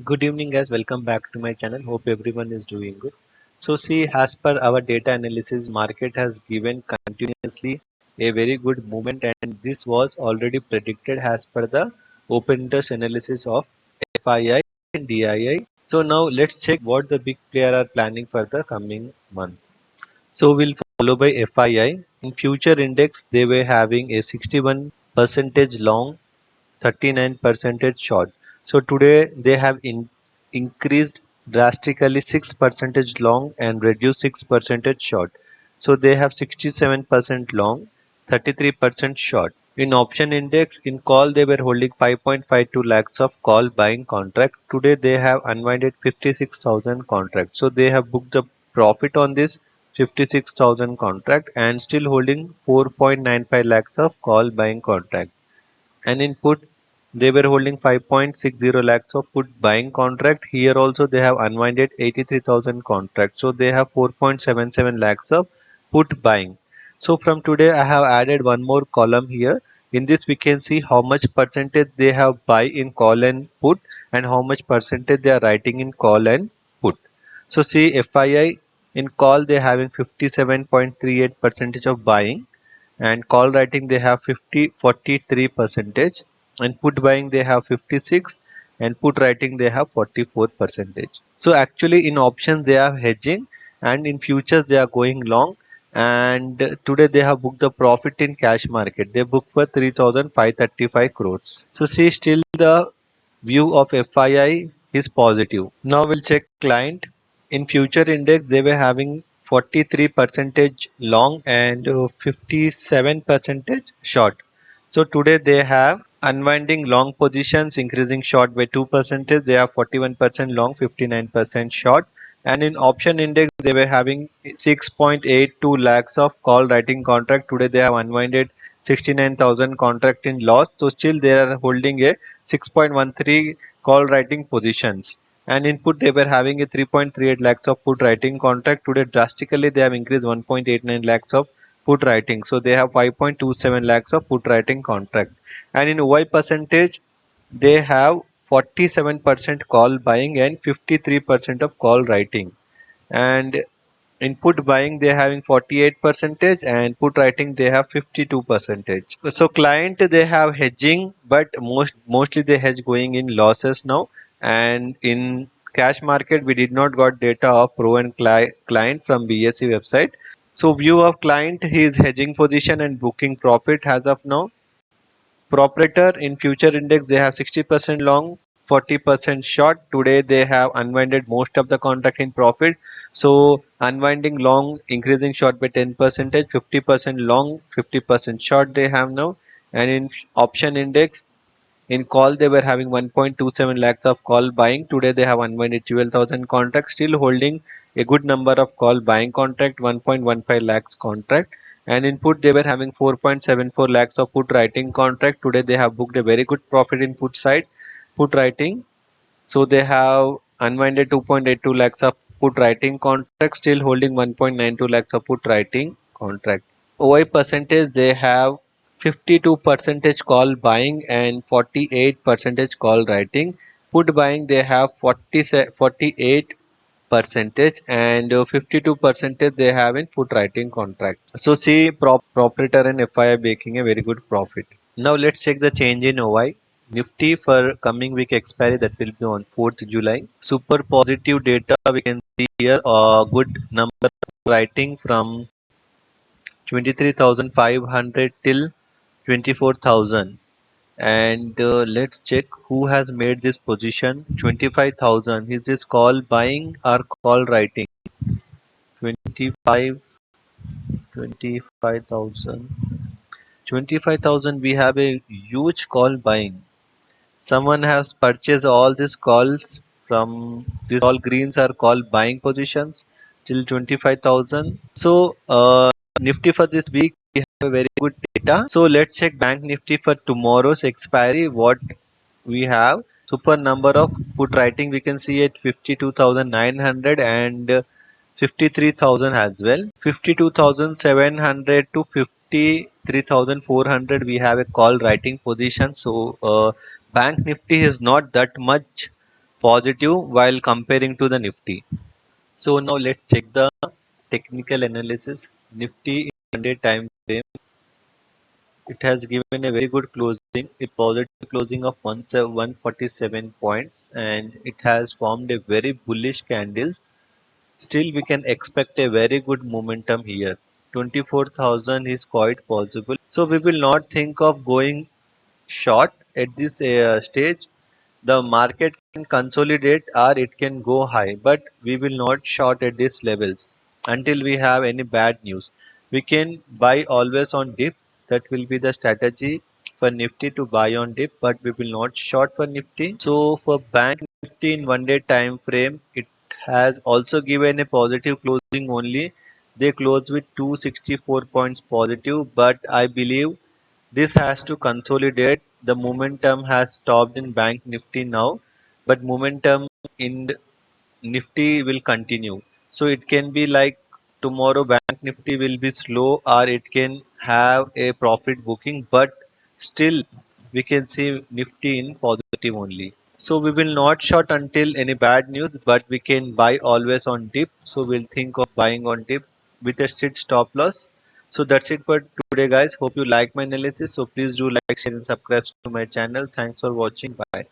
Good evening guys, welcome back to my channel. Hope everyone is doing good. So see, as per our data analysis, market has given continuously a very good movement, and this was already predicted as per the open interest analysis of FII and DII. So now let's check what the big player are planning for the coming month. So we'll follow by FII. In future index, they were having a 61 percentage long, 39 percentage short. So today they have increased drastically 6 percentage long and reduced 6 percentage short. So they have 67% long, 33% short. In option index, in call they were holding 5.52 lakhs of call buying contract. Today they have unwinded 56,000 contracts. So they have booked the profit on this 56,000 contract and still holding 4.95 lakhs of call buying contract. And in put, they were holding 5.60 lakhs of put buying contract. Here also they have unwinded 83,000 contracts. So they have 4.77 lakhs of put buying. So from today I have added one more column here. In this we can see how much percentage they have buy in call and put and how much percentage they are writing in call and put. So see, FII in call they are having 57.38 percentage of buying, and call writing they have 43 percentage, and put buying they have 56, and put writing they have 44 percentage. So actually in options they are hedging, and in futures they are going long, and today they have booked the profit in cash market. They booked for 3,535 crores. So see, still the view of FII is positive. Now we'll check client. In future index they were having 43 percentage long and 57 percentage short. So today they have unwinding long positions, increasing short by 2 percentage. They have 41% long, 59% short. And in option index they were having 6.82 lakhs of call writing contract. Today they have unwinded 69,000 contract in loss. So still they are holding a 6.13 call writing positions. And in put they were having a 3.38 lakhs of put writing contract. Today drastically they have increased 1.89 lakhs of put writing. So they have 5.27 lakhs of put writing contract. And in Y percentage they have 47% call buying and 53% of call writing. And in put buying they are having 48 percentage, and put writing they have 52 percentage. So client they have hedging, but mostly they hedge going in losses now. And in cash market we did not got data of pro and client from BSE website. So view of client, he is hedging position and booking profit as of now. Proprietor in future index they have 60% long, 40% short. Today they have unwinded most of the contract in profit. So unwinding long, increasing short by 10 percentage, 50% long, 50% short they have now. And in option index, in call they were having 1.27 lakhs of call buying. Today they have unwinded 12,000 contracts, still holding a good number of call buying contract, 1.15 lakhs contract. And in put they were having 4.74 lakhs of put writing contract. Today they have booked a very good profit in put side, put writing. So they have unwinded 2.82 lakhs of put writing contract, still holding 1.92 lakhs of put writing contract. OI percentage they have 52 percentage call buying and 48 percentage call writing. Put buying they have 48 percentage, and 52 percentage they have in put writing contract. So see, proprietor and FI making a very good profit. Now let's check the change in OI. Nifty for coming week expiry, that will be on 4th July. Super positive data we can see here. A good number writing from 23,500 till 24,000. And let's check who has made this position. 25,000. Is this call buying or call writing? 25, 25,000. 25,000 we have a huge call buying. Someone has purchased all these calls from these, all greens are call buying positions till 25,000. So Nifty for this week we have a very good data. So let's check Bank Nifty for tomorrow's expiry. What we have, super number of put writing we can see at 52,900 and 53,000 as well. 52,700 to 53,400 we have a call writing position. So Bank Nifty is not that much positive while comparing to the Nifty. So now let's check the technical analysis. Nifty in 1 day time frame, it has given a very good closing, a positive closing of 147 points, and it has formed a very bullish candle. Still, we can expect a very good momentum here. 24,000 is quite possible. So we will not think of going short at this stage. The market can consolidate or it can go high, but we will not short at these levels until we have any bad news. We can buy always on dip. That will be the strategy for Nifty, to buy on dip, but we will not short for Nifty. So for Bank Nifty in 1 day time frame, it has also given a positive closing only. They closed with 264 points positive, but I believe this has to consolidate. The momentum has stopped in Bank Nifty now, but momentum in Nifty will continue. So it can be like tomorrow Bank Nifty will be slow, or it can have a profit booking, but still we can see Nifty in positive only. So we will not short until any bad news, but we can buy always on dip. So we'll think of buying on dip with a strict stop loss. So that's it for today, guys. Hope you like my analysis. So please do like, share, and subscribe to my channel. Thanks for watching. Bye.